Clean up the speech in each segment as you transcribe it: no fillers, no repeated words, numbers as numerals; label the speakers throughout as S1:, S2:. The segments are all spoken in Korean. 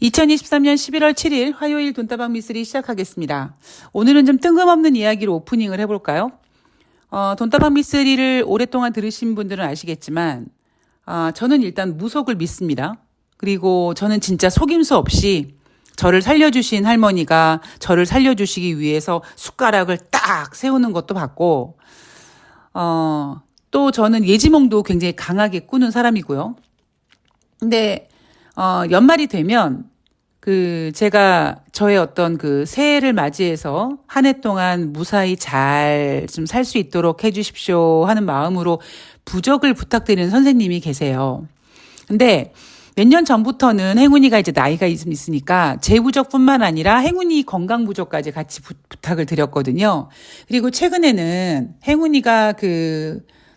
S1: 2023년 11월 7일 화요일 돈다방 미쓰리 시작하겠습니다. 오늘은 좀 뜬금없는 이야기로 오프닝을 해볼까요? 돈다방 미쓰리를 오랫동안 들으신 분들은 아시겠지만 저는 일단 무속을 믿습니다. 그리고 저는 진짜 속임수 없이 저를 살려주신 할머니가 저를 살려주시기 위해서 숟가락을 딱 세우는 것도 봤고 또 저는 예지몽도 굉장히 강하게 꾸는 사람이고요. 근데 연말이 되면 제가 저의 어떤 새해를 맞이해서 한 해 동안 무사히 잘 좀 살 수 있도록 해주십시오 하는 마음으로 부적을 부탁드리는 선생님이 계세요. 근데 몇 년 전부터는 행운이가 이제 나이가 있으니까 제 부적뿐만 아니라 행운이 건강 부적까지 같이 부탁을 드렸거든요. 그리고 최근에는 행운이가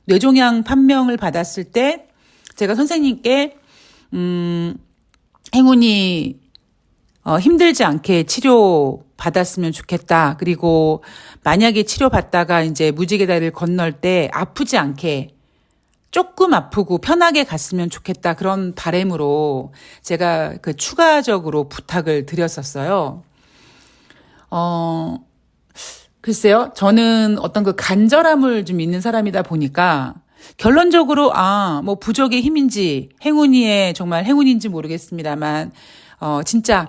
S1: 뇌종양 판명을 받았을 때 제가 선생님께 행운이 힘들지 않게 치료 받았으면 좋겠다. 그리고 만약에 치료 받다가 이제 무지개 다리를 건널 때 아프지 않게 조금 아프고 편하게 갔으면 좋겠다. 그런 바람으로 제가 추가적으로 부탁을 드렸었어요. 글쎄요. 저는 어떤 간절함을 좀 있는 사람이다 보니까 결론적으로 뭐 부적의 힘인지 행운이의 정말 행운인지 모르겠습니다만 진짜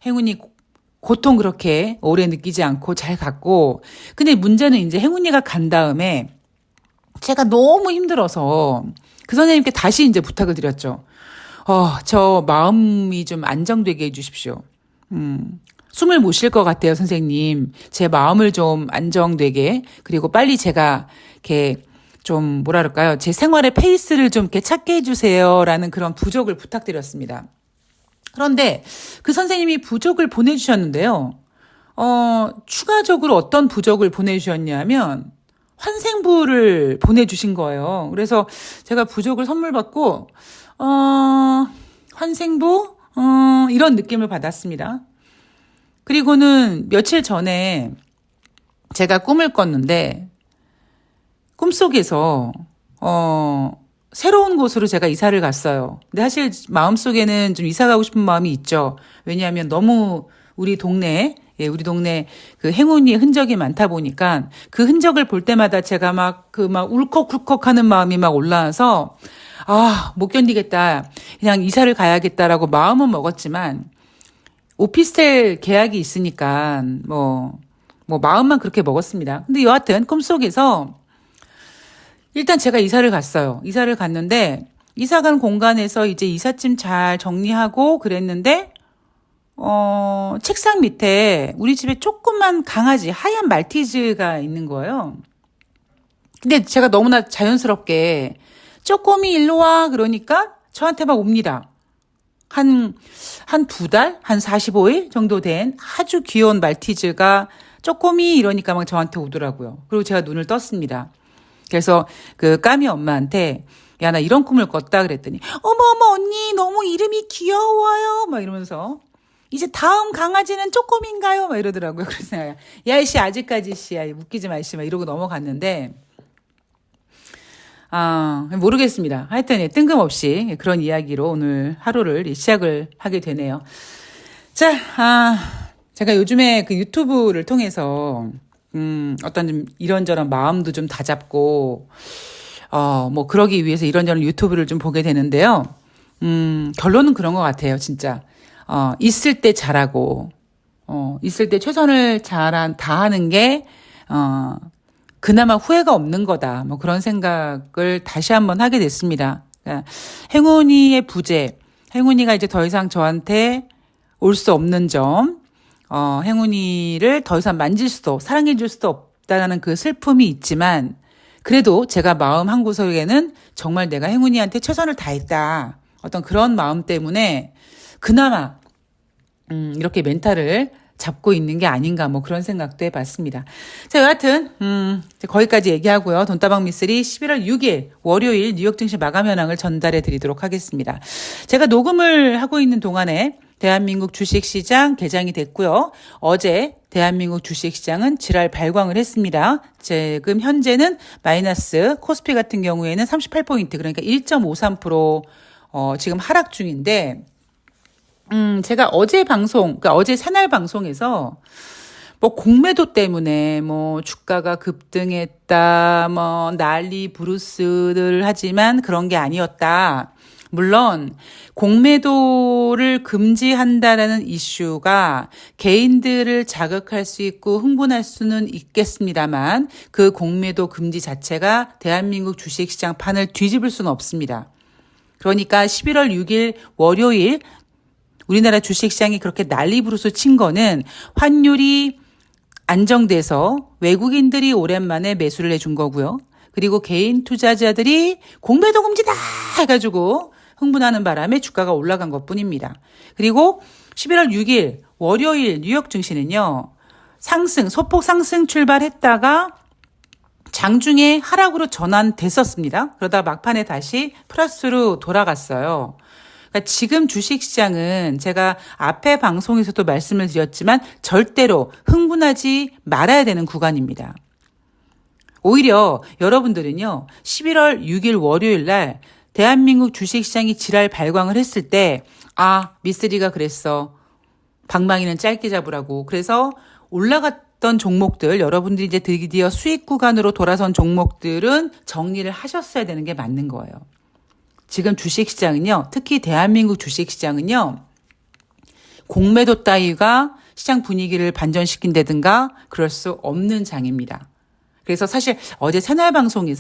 S1: 행운이 고통 그렇게 오래 느끼지 않고 잘 갔고, 근데 문제는 이제 행운이가 간 다음에 제가 너무 힘들어서 그 선생님께 다시 이제 부탁을 드렸죠. 저 마음이 좀 안정되게 해주십시오. 숨을 못 쉴 것 같아요, 선생님. 제 마음을 좀 안정되게, 그리고 빨리 제가 이렇게 좀 뭐랄까요, 제 생활의 페이스를 좀 이렇게 찾게 해주세요라는 그런 부적을 부탁드렸습니다. 그런데 그 선생님이 부적을 보내주셨는데요. 추가적으로 어떤 부적을 보내주셨냐면 환생부를 보내주신 거예요. 그래서 제가 부적을 선물 받고 환생부 이런 느낌을 받았습니다. 그리고는 며칠 전에 제가 꿈을 꿨는데 꿈속에서 새로운 곳으로 제가 이사를 갔어요. 근데 사실 마음속에는 좀 이사 가고 싶은 마음이 있죠. 왜냐하면 너무 우리 동네 행운이의 흔적이 많다 보니까 그 흔적을 볼 때마다 제가 막 울컥울컥 하는 마음이 막 올라와서 못 견디겠다. 그냥 이사를 가야겠다라고 마음은 먹었지만 오피스텔 계약이 있으니까 뭐 마음만 그렇게 먹었습니다. 근데 여하튼 꿈속에서 일단 제가 이사를 갔어요. 이사를 갔는데 이사 간 공간에서 이제 이삿짐 잘 정리하고 그랬는데 책상 밑에 우리 집에 조그만 강아지 하얀 말티즈가 있는 거예요. 근데 제가 너무나 자연스럽게 쪼꼬미 일로 와 그러니까 저한테 막 옵니다. 한 2달? 한 45일 정도 된 아주 귀여운 말티즈가 쪼꼬미 이러니까 막 저한테 오더라고요. 그리고 제가 눈을 떴습니다. 그래서 까미 엄마한테 야, 나 이런 꿈을 꿨다 그랬더니 어머 언니 너무 이름이 귀여워요 막 이러면서 이제 다음 강아지는 쪼꼬미인가요? 막 이러더라고요. 그래서 야 이씨 아직까지 씨야 웃기지 마씨 막 이러고 넘어갔는데 모르겠습니다. 하여튼 뜬금없이 그런 이야기로 오늘 하루를 시작을 하게 되네요. 자, 제가 요즘에 유튜브를 통해서 어떤 좀 이런저런 마음도 좀 다잡고, 그러기 위해서 이런저런 유튜브를 좀 보게 되는데요. 결론은 그런 것 같아요, 진짜. 있을 때 잘하고, 있을 때 최선을 다하는 게, 그나마 후회가 없는 거다. 그런 생각을 다시 한번 하게 됐습니다. 그러니까 행운이의 부재, 행운이가 이제 더 이상 저한테 올 수 없는 점, 행운이를 더 이상 만질 수도 사랑해 줄 수도 없다는 그 슬픔이 있지만 그래도 제가 마음 한구석에는 정말 내가 행운이한테 최선을 다했다. 어떤 그런 마음 때문에 그나마 이렇게 멘탈을 잡고 있는 게 아닌가 그런 생각도 해봤습니다. 자, 여하튼 거기까지 얘기하고요. 돈다방 미쓰리 11월 6일 월요일 뉴욕 증시 마감 현황을 전달해 드리도록 하겠습니다. 제가 녹음을 하고 있는 동안에 대한민국 주식시장 개장이 됐고요. 어제 대한민국 주식시장은 지랄 발광을 했습니다. 지금 현재는 마이너스, 코스피 같은 경우에는 38포인트, 그러니까 1.53% 지금 하락 중인데 제가 어제 그러니까 어제 새날 방송에서 뭐 공매도 때문에 뭐 주가가 급등했다, 뭐 난리 부르스를 하지만 그런 게 아니었다. 물론 공매도를 금지한다라는 이슈가 개인들을 자극할 수 있고 흥분할 수는 있겠습니다만 그 공매도 금지 자체가 대한민국 주식시장 판을 뒤집을 수는 없습니다. 그러니까 11월 6일 월요일 우리나라 주식시장이 그렇게 난리 부르스 친 거는 환율이 안정돼서 외국인들이 오랜만에 매수를 해준 거고요. 그리고 개인 투자자들이 공매도 금지다 해가지고 흥분하는 바람에 주가가 올라간 것뿐입니다. 그리고 11월 6일 월요일 뉴욕 증시는요. 소폭 상승 출발했다가 장중에 하락으로 전환됐었습니다. 그러다 막판에 다시 플러스로 돌아갔어요. 그러니까 지금 주식시장은 제가 앞에 방송에서도 말씀을 드렸지만 절대로 흥분하지 말아야 되는 구간입니다. 오히려 여러분들은요. 11월 6일 월요일 날 대한민국 주식시장이 지랄 발광을 했을 때 미쓰리가 그랬어. 방망이는 짧게 잡으라고. 그래서 올라갔던 종목들 여러분들이 이제 드디어 수익 구간으로 돌아선 종목들은 정리를 하셨어야 되는 게 맞는 거예요. 지금 주식시장은요. 특히 대한민국 주식시장은요. 공매도 따위가 시장 분위기를 반전시킨다든가 그럴 수 없는 장입니다. 그래서 사실 어제 새날 방송이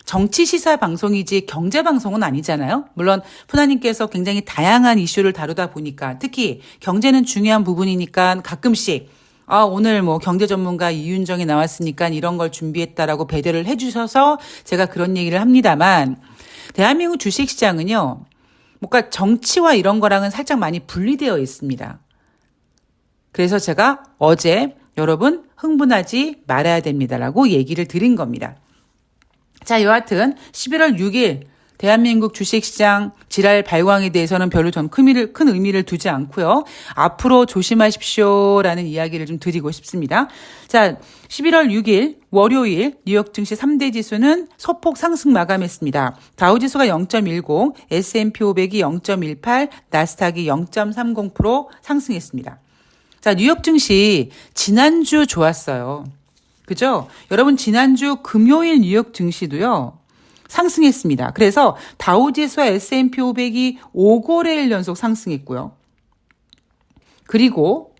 S1: 정치 시사 방송이지 경제 방송은 아니잖아요. 물론 푸나님께서 굉장히 다양한 이슈를 다루다 보니까 특히 경제는 중요한 부분이니까 가끔씩 오늘 뭐 경제 전문가 이윤정이 나왔으니까 이런 걸 준비했다라고 배려를 해주셔서 제가 그런 얘기를 합니다만 대한민국 주식시장은요. 뭔가 정치와 이런 거랑은 살짝 많이 분리되어 있습니다. 그래서 제가 어제 여러분 흥분하지 말아야 됩니다라고 얘기를 드린 겁니다. 자, 여하튼 11월 6일 대한민국 주식시장 지랄 발광에 대해서는 별로 전 큰 의미를 두지 않고요. 앞으로 조심하십시오라는 이야기를 좀 드리고 싶습니다. 자, 11월 6일 월요일 뉴욕 증시 3대 지수는 소폭 상승 마감했습니다. 다우지수가 0.10, S&P 500이 0.18, 나스닥이 0.30% 상승했습니다. 자, 뉴욕 증시 지난주 좋았어요. 그죠? 여러분 지난주 금요일 뉴욕 증시도요. 상승했습니다. 그래서 다우지수와 S&P 500이 5거래일 연속 상승했고요. 그리고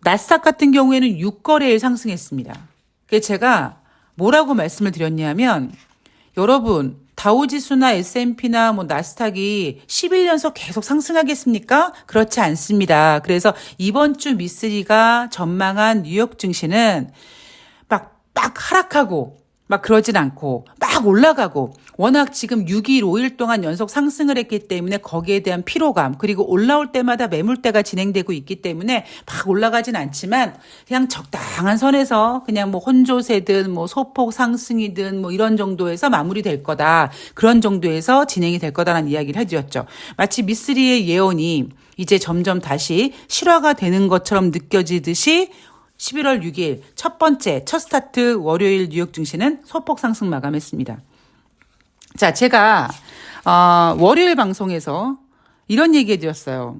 S1: 나스닥 같은 경우에는 6거래일 상승했습니다. 그래서 제가 뭐라고 말씀을 드렸냐면 여러분 다우지수나 S&P나 뭐 나스닥이 10일 연속 계속 상승하겠습니까? 그렇지 않습니다. 그래서 이번 주 미쓰리가 전망한 뉴욕 증시는 막 하락하고 막 그러진 않고 막 올라가고 워낙 지금 6일, 5일 동안 연속 상승을 했기 때문에 거기에 대한 피로감 그리고 올라올 때마다 매물대가 진행되고 있기 때문에 막 올라가진 않지만 그냥 적당한 선에서 그냥 뭐 혼조세든 뭐 소폭 상승이든 뭐 이런 정도에서 마무리될 거다. 그런 정도에서 진행이 될 거다라는 이야기를 해드렸죠. 마치 미쓰리의 예언이 이제 점점 다시 실화가 되는 것처럼 느껴지듯이 11월 6일 첫 스타트 월요일 뉴욕 증시는 소폭 상승 마감했습니다. 자, 제가 월요일 방송에서 이런 얘기 해드렸어요.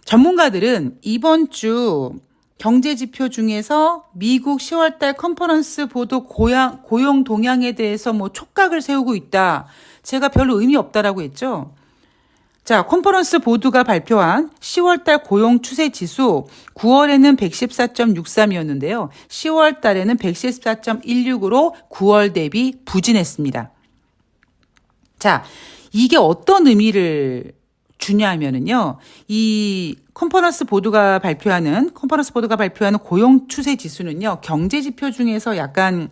S1: 전문가들은 이번 주 경제 지표 중에서 미국 10월달 컨퍼런스 보도 고용 동향에 대해서 뭐 촉각을 세우고 있다. 제가 별로 의미 없다라고 했죠. 자, 컨퍼런스 보드가 발표한 10월달 고용 추세 지수 9월에는 114.63이었는데요. 10월달에는 114.16으로 9월 대비 부진했습니다. 자, 이게 어떤 의미를 주냐면은요. 이 컨퍼런스 보드가 발표하는 고용 추세 지수는요. 경제 지표 중에서 약간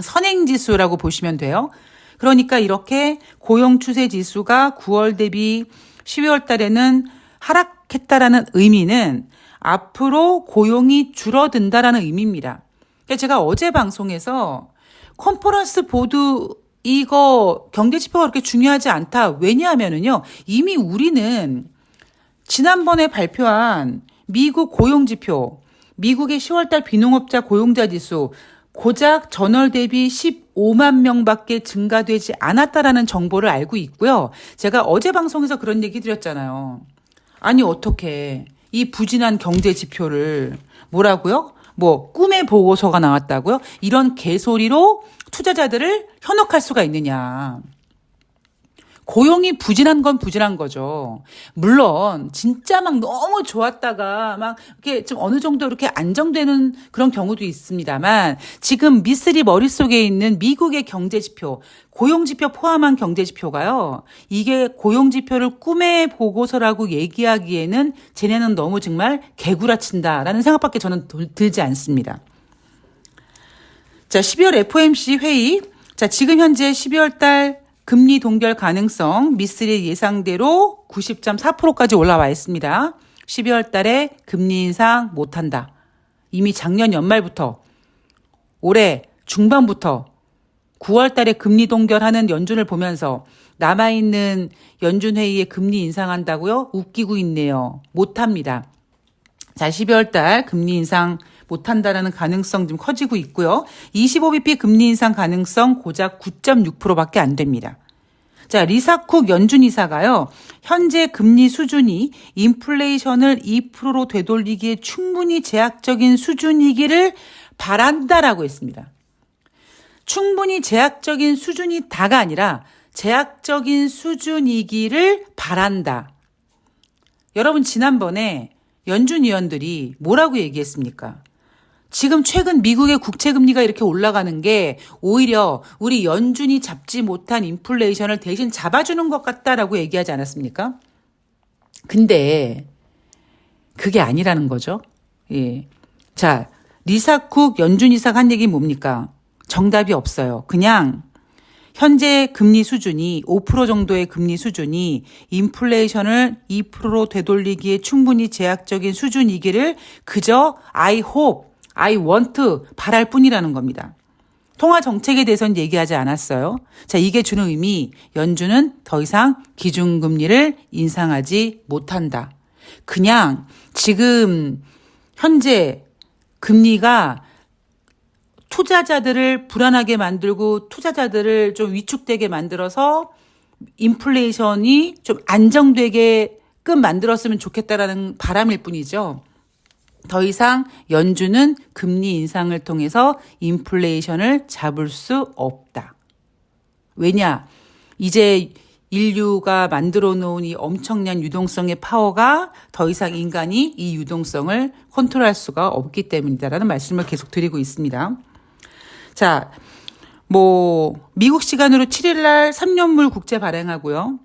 S1: 선행 지수라고 보시면 돼요. 그러니까 이렇게 고용 추세 지수가 9월 대비 12월 달에는 하락했다라는 의미는 앞으로 고용이 줄어든다라는 의미입니다. 그러니까 제가 어제 방송에서 컨퍼런스 보드 이거 경제 지표가 그렇게 중요하지 않다. 왜냐하면은요. 이미 우리는 지난번에 발표한 미국 고용 지표, 미국의 10월 달 비농업자 고용자 지수 고작 전월 대비 5만 명밖에 증가되지 않았다라는 정보를 알고 있고요. 제가 어제 방송에서 그런 얘기 드렸잖아요. 아니 어떻게 이 부진한 경제 지표를 뭐라고요? 뭐 꿈의 보고서가 나왔다고요? 이런 개소리로 투자자들을 현혹할 수가 있느냐. 고용이 부진한 건 부진한 거죠. 물론 진짜 막 너무 좋았다가 막 이렇게 좀 어느 정도 이렇게 안정되는 그런 경우도 있습니다만 지금 미쓰리 머릿속에 있는 미국의 경제 지표, 고용 지표 포함한 경제 지표가요. 이게 고용 지표를 꿈의 보고서라고 얘기하기에는 쟤네는 너무 정말 개구라친다라는 생각밖에 저는 들지 않습니다. 자, 12월 FOMC 회의. 자, 지금 현재 12월 달 금리 동결 가능성 미쓰리 예상대로 90.4%까지 올라와 있습니다. 12월 달에 금리 인상 못한다. 이미 작년 연말부터 올해 중반부터 9월 달에 금리 동결하는 연준을 보면서 남아있는 연준 회의에 금리 인상한다고요? 웃기고 있네요. 못합니다. 자, 12월 달 금리 인상 못한다라는 가능성 좀 커지고 있고요. 25bp 금리 인상 가능성 고작 9.6%밖에 안 됩니다. 자, 리사쿡 연준 이사가요. 현재 금리 수준이 인플레이션을 2%로 되돌리기에 충분히 제약적인 수준이기를 바란다라고 했습니다. 충분히 제약적인 수준이다가 아니라 제약적인 수준이기를 바란다. 여러분 지난번에 연준 위원들이 뭐라고 얘기했습니까? 지금 최근 미국의 국채금리가 이렇게 올라가는 게 오히려 우리 연준이 잡지 못한 인플레이션을 대신 잡아주는 것 같다라고 얘기하지 않았습니까? 근데 그게 아니라는 거죠. 예. 자, 리사쿡 연준 이사가 한 얘기 뭡니까? 정답이 없어요. 그냥 현재 금리 수준이 5% 정도의 금리 수준이 인플레이션을 2%로 되돌리기에 충분히 제약적인 수준이기를 그저 I hope, I want 바랄 뿐이라는 겁니다. 통화 정책에 대해서는 얘기하지 않았어요. 자, 이게 주는 의미, 연준은 더 이상 기준금리를 인상하지 못한다. 그냥 지금 현재 금리가 투자자들을 불안하게 만들고 투자자들을 좀 위축되게 만들어서 인플레이션이 좀 안정되게끔 만들었으면 좋겠다라는 바람일 뿐이죠. 더 이상 연준은 금리 인상을 통해서 인플레이션을 잡을 수 없다. 왜냐? 이제 인류가 만들어 놓은 이 엄청난 유동성의 파워가 더 이상 인간이 이 유동성을 컨트롤할 수가 없기 때문이다라는 말씀을 계속 드리고 있습니다. 자, 미국 시간으로 7일 날 3년물 국채 발행하고요.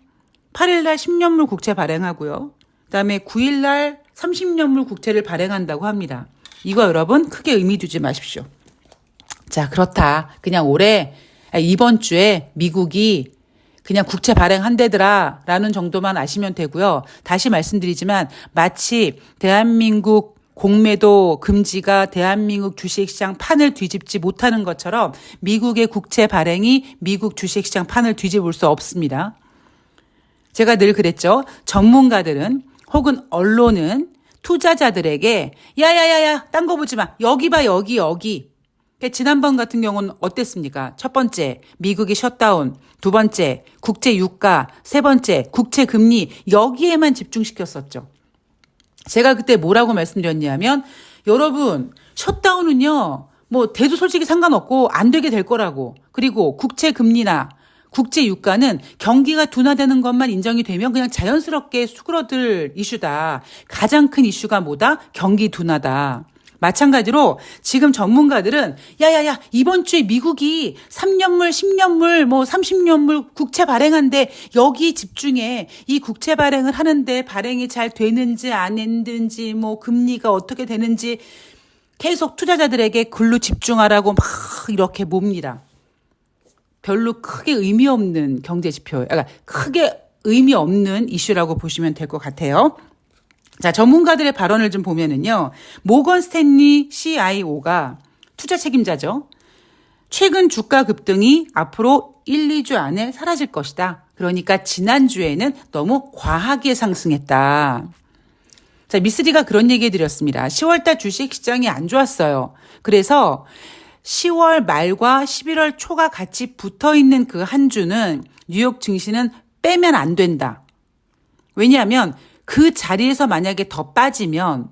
S1: 8일 날 10년물 국채 발행하고요. 그다음에 9일 날 30년물 국채를 발행한다고 합니다. 이거 여러분 크게 의미 두지 마십시오. 자, 그렇다. 그냥 이번 주에 미국이 그냥 국채 발행한대더라 라는 정도만 아시면 되고요. 다시 말씀드리지만 마치 대한민국 공매도 금지가 대한민국 주식시장 판을 뒤집지 못하는 것처럼 미국의 국채 발행이 미국 주식시장 판을 뒤집을 수 없습니다. 제가 늘 그랬죠. 전문가들은 혹은 언론은 투자자들에게 야야야야 딴 거 보지 마. 여기 봐 여기. 지난번 같은 경우는 어땠습니까? 첫 번째 미국의 셧다운, 두 번째 국제 유가, 세 번째 국채 금리 여기에만 집중시켰었죠. 제가 그때 뭐라고 말씀드렸냐면 여러분 셧다운은요 돼도 솔직히 상관없고 안 되게 될 거라고. 그리고 국채 금리나 국제 유가는 경기가 둔화되는 것만 인정이 되면 그냥 자연스럽게 수그러들 이슈다. 가장 큰 이슈가 뭐다? 경기 둔화다. 마찬가지로 지금 전문가들은 야야야 이번 주에 미국이 3년물, 10년물, 30년물 국채 발행한데 여기 집중해. 이 국채 발행을 하는데 발행이 잘 되는지 안 했는지 금리가 어떻게 되는지 계속 투자자들에게 글로 집중하라고 막 이렇게 봅니다. 별로 크게 의미 없는 경제 지표, 크게 의미 없는 이슈라고 보시면 될 것 같아요. 자, 전문가들의 발언을 좀 보면은요. 모건 스탠리 CIO가 투자 책임자죠. 최근 주가 급등이 앞으로 1, 2주 안에 사라질 것이다. 그러니까 지난주에는 너무 과하게 상승했다. 자, 미쓰리가 그런 얘기 해드렸습니다. 10월달 주식시장이 안 좋았어요. 그래서 10월 말과 11월 초가 같이 붙어 있는 그 한 주는 뉴욕 증시는 빼면 안 된다. 왜냐하면 그 자리에서 만약에 더 빠지면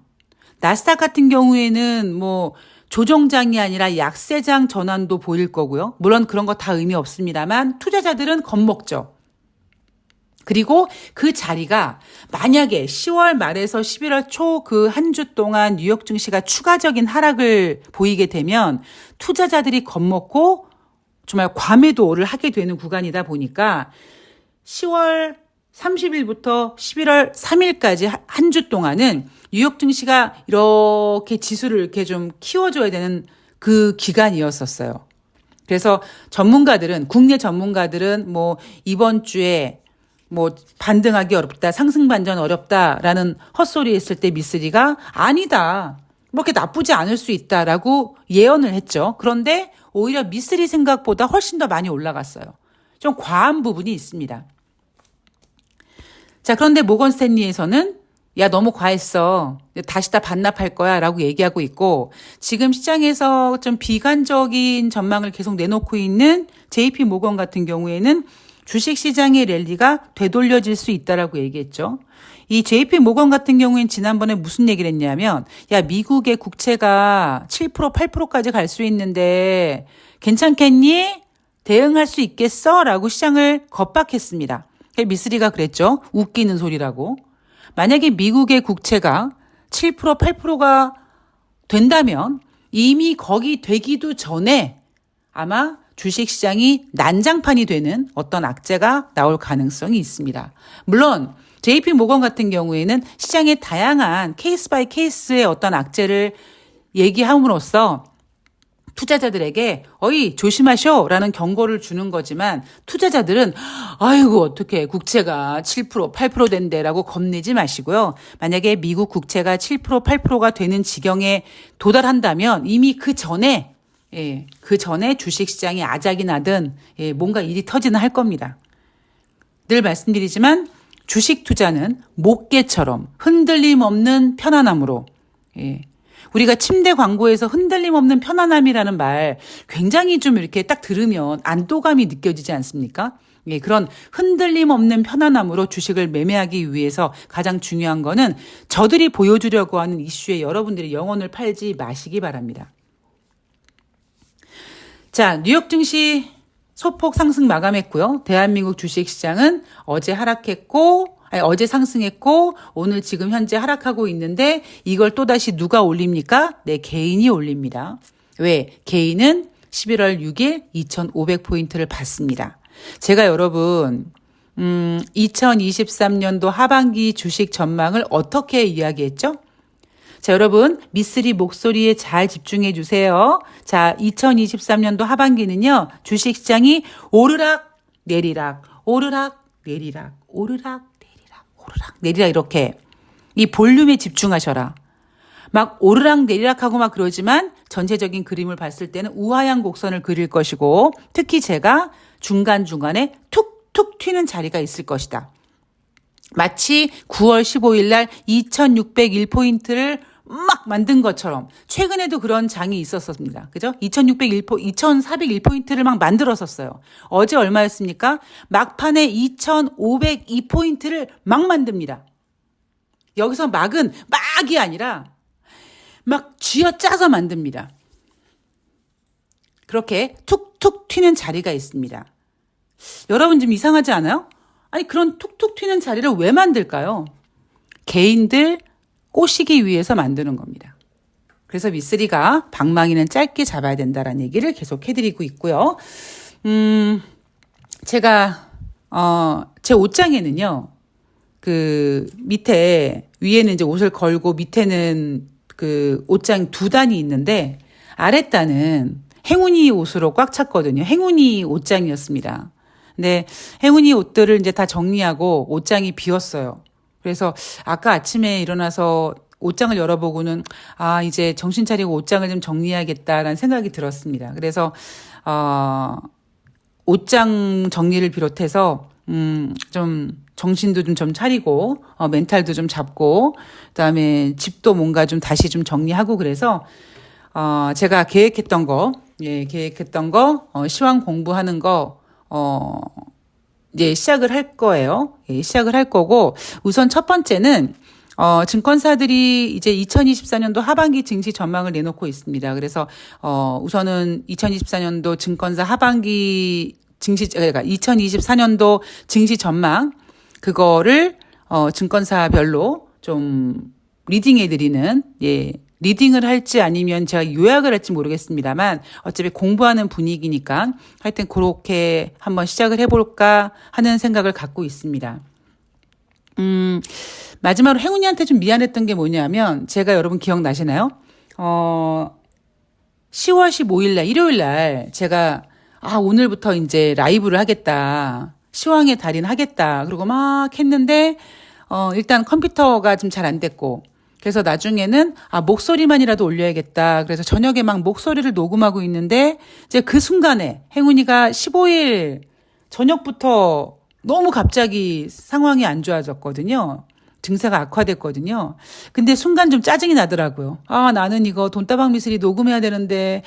S1: 나스닥 같은 경우에는 뭐 조정장이 아니라 약세장 전환도 보일 거고요. 물론 그런 거 다 의미 없습니다만 투자자들은 겁먹죠. 그리고 그 자리가 만약에 10월 말에서 11월 초 그 한 주 동안 뉴욕 증시가 추가적인 하락을 보이게 되면 투자자들이 겁먹고 정말 과매도를 하게 되는 구간이다 보니까 10월 30일부터 11월 3일까지 한 주 동안은 뉴욕 증시가 이렇게 지수를 이렇게 좀 키워줘야 되는 그 기간이었었어요. 그래서 전문가들은, 국내 전문가들은 뭐 이번 주에 뭐 반등하기 어렵다, 상승 반전 어렵다라는 헛소리 했을 때 미쓰리가 아니다, 뭐 이렇게 나쁘지 않을 수 있다라고 예언을 했죠. 그런데 오히려 미쓰리 생각보다 훨씬 더 많이 올라갔어요. 좀 과한 부분이 있습니다. 자, 그런데 모건 스탠리에서는 야, 너무 과했어, 다시 다 반납할 거야 라고 얘기하고 있고, 지금 시장에서 좀 비관적인 전망을 계속 내놓고 있는 JP 모건 같은 경우에는 주식시장의 랠리가 되돌려질 수 있다라고 얘기했죠. 이 JP 모건 같은 경우에는 지난번에 무슨 얘기를 했냐면, 야, 미국의 국채가 7%, 8%까지 갈 수 있는데 괜찮겠니? 대응할 수 있겠어? 라고 시장을 겁박했습니다. 미쓰리가 그랬죠. 웃기는 소리라고. 만약에 미국의 국채가 7%, 8%가 된다면 이미 거기 되기도 전에 아마 주식시장이 난장판이 되는 어떤 악재가 나올 가능성이 있습니다. 물론 JP 모건 같은 경우에는 시장의 다양한 케이스 바이 케이스의 어떤 악재를 얘기함으로써 투자자들에게 어이 조심하셔라는 경고를 주는 거지만, 투자자들은 아이고 어떻게 국채가 7%, 8% 된대라고 겁내지 마시고요. 만약에 미국 국채가 7%, 8%가 되는 지경에 도달한다면 이미 그 전에 주식시장이 아작이 나든 뭔가 일이 터지는 할 겁니다. 늘 말씀드리지만 주식 투자는 목깨처럼 흔들림 없는 편안함으로, 우리가 침대 광고에서 흔들림 없는 편안함이라는 말 굉장히 좀 이렇게 딱 들으면 안도감이 느껴지지 않습니까? 그런 흔들림 없는 편안함으로 주식을 매매하기 위해서 가장 중요한 거는 저들이 보여주려고 하는 이슈에 여러분들이 영혼을 팔지 마시기 바랍니다. 자, 뉴욕 증시 소폭 상승 마감했고요. 대한민국 주식시장은 어제 상승했고 오늘 지금 현재 하락하고 있는데, 이걸 또다시 누가 올립니까? 네, 개인이 올립니다. 왜? 개인은 11월 6일 2,500포인트를 받습니다. 제가 여러분 2023년도 하반기 주식 전망을 어떻게 이야기했죠? 자, 여러분 미쓰리 목소리에 잘 집중해 주세요. 자, 2023년도 하반기는요, 주식시장이 오르락 내리락 오르락 내리락 오르락 오르락 내리락, 이렇게 이 볼륨에 집중하셔라. 막 오르락 내리락 하고 막 그러지만 전체적인 그림을 봤을 때는 우하향 곡선을 그릴 것이고, 특히 제가 중간중간에 툭툭 튀는 자리가 있을 것이다. 마치 9월 15일 날 2601포인트를 막 만든 것처럼 최근에도 그런 장이 있었습니다. 그죠? 2401포인트를 막 만들었었어요. 어제 얼마였습니까? 막판에 2502포인트를 막 만듭니다. 여기서 막은 막이 아니라 막 쥐어짜서 만듭니다. 그렇게 툭툭 튀는 자리가 있습니다. 여러분 좀 이상하지 않아요? 아니, 그런 툭툭 튀는 자리를 왜 만들까요? 개인들 꼬시기 위해서 만드는 겁니다. 그래서 미쓰리가 방망이는 짧게 잡아야 된다라는 얘기를 계속 해드리고 있고요. 제가 제 옷장에는요, 그 밑에, 위에는 이제 옷을 걸고 밑에는 그 옷장 두 단이 있는데 아랫단은 행운이 옷으로 꽉 찼거든요. 행운이 옷장이었습니다. 근데 행운이 옷들을 이제 다 정리하고 옷장이 비었어요. 그래서 아까 아침에 일어나서 옷장을 열어보고는 이제 정신 차리고 옷장을 좀 정리해야겠다라는 생각이 들었습니다. 그래서 옷장 정리를 비롯해서 좀 정신도 좀 차리고 멘탈도 좀 잡고, 그다음에 집도 뭔가 좀 다시 좀 정리하고, 그래서 제가 계획했던 거 예, 계획했던 거, 시황 공부하는 거, 이제 시작을 할 거예요. 예, 시작을 할 거고, 우선 첫 번째는, 증권사들이 이제 2024년도 하반기 증시 전망을 내놓고 있습니다. 그래서, 우선은 2024년도 증권사 하반기 그러니까 2024년도 증시 전망, 그거를, 증권사별로 좀 리딩해드리는, 예, 리딩을 할지 아니면 제가 요약을 할지 모르겠습니다만 어차피 공부하는 분위기니까 하여튼 그렇게 한번 시작을 해볼까 하는 생각을 갖고 있습니다. 마지막으로 행운이한테 좀 미안했던 게 뭐냐면 제가 여러분 기억나시나요? 10월 15일 날 일요일 날 제가 오늘부터 이제 라이브를 하겠다. 시황의 달인 하겠다. 그리고 막 했는데 일단 컴퓨터가 좀 잘 안 됐고 그래서 나중에는 목소리만이라도 올려야겠다. 그래서 저녁에 막 목소리를 녹음하고 있는데 이제 그 순간에 행운이가 15일 저녁부터 너무 갑자기 상황이 안 좋아졌거든요. 증세가 악화됐거든요. 근데 순간 좀 짜증이 나더라고요. 나는 이거 돈다방 미스리 녹음해야 되는데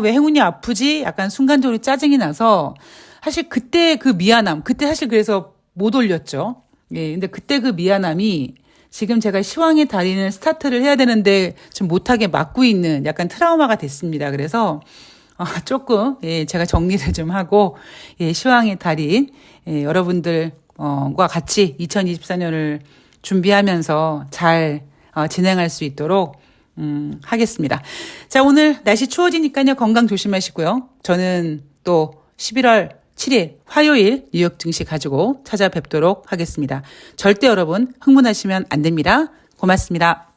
S1: 왜 행운이 아프지? 약간 순간적으로 짜증이 나서 사실 그때 그 미안함, 그때 사실 그래서 못 올렸죠. 예, 근데 그때 그 미안함이 지금 제가 시황의 달인을 스타트를 해야 되는데 좀 못하게 막고 있는 약간 트라우마가 됐습니다. 그래서 조금 예, 제가 정리를 좀 하고 예, 시황의 달인 예, 여러분들과 같이 2024년을 준비하면서 잘 진행할 수 있도록 하겠습니다. 자, 오늘 날씨 추워지니까요. 건강 조심하시고요. 저는 또 11월 7일 화요일 뉴욕 증시 가지고 찾아뵙도록 하겠습니다. 절대 여러분 흥분하시면 안 됩니다. 고맙습니다.